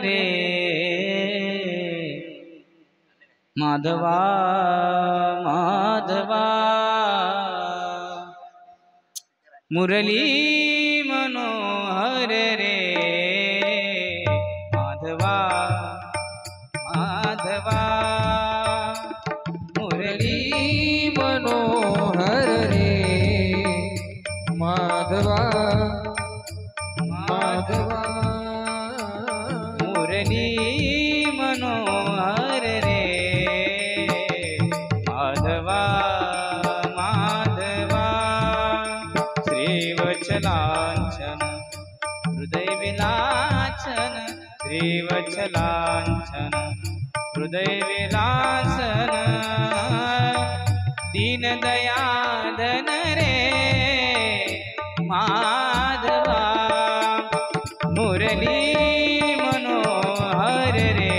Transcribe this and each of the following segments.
रे माधवा माधवा मुरली मनोहर रे माधवा माधवा मुरली मनोहर रे माधवा माधवा मुरली मनोहर रे माधवा माधवा श्रीवत्सलांछन हृदय विलासन श्रीवत्सलांछन हृदय विलासन दीन दयाधन रे माधवा मुरली मनोहर रे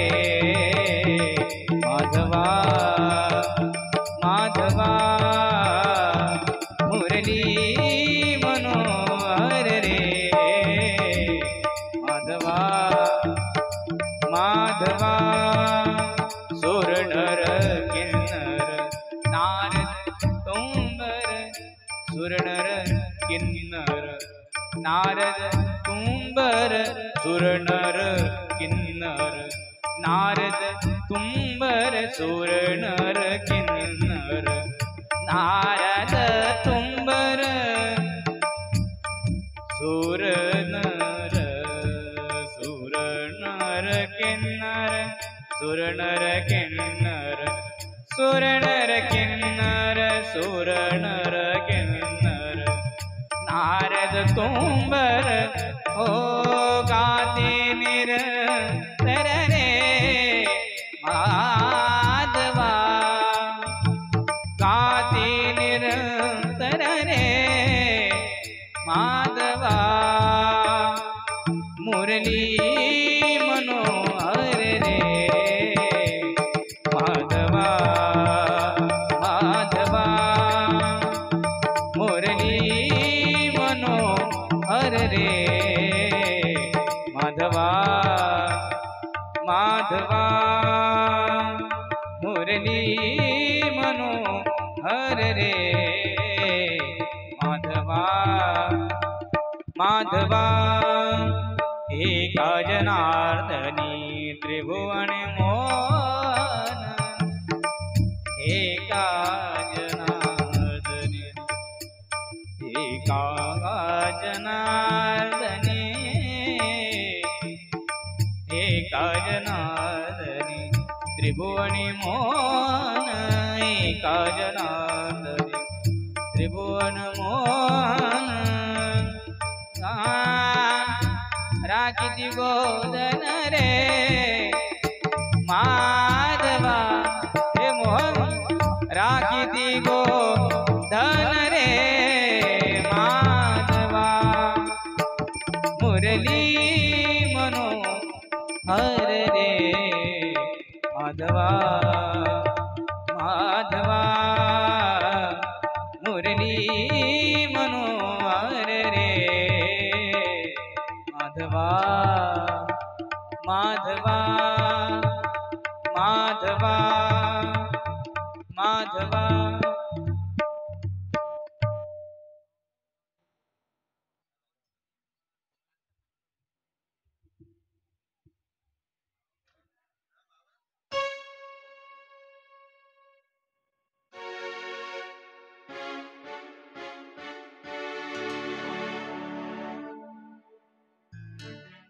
माधवा माधवा मुरली मनोहर रे माधवा माधवा सुर नर किन्नर नारद तुम्बर सुर नर किन्नर नारद तुम्बर सुर नर किन्नर नारद तुम्बर सुर नर किन्नर नारद तुम्बर सुर नर किन्नर सुर नर किन्नर सुर नर किन्नर सुर नर किन्नर नारद तुम्बर ओ गाते निरंतर रे माधवा गाते निरंतर रे माधवा मुरली मनोहर रे माधवा माधवा मुरली मनोहर रे माधवा माधवा मुरली मनोहर रे माधवा माधवा एका जनार्दनी त्रिभुवन मोहन एका जनार्दनी एका जनार्दनी एका जनार्दनी त्रिभुवनी मोहन एका जनार्दनी त्रिभुवन मोहन राखिति गोधन रे माधवा हे मोहन राखिति गोधन रे माधवा मुरली मनोहर रे माधवा माधवा मुरली मनोहर रे माधवा माधवा माधवा माधवा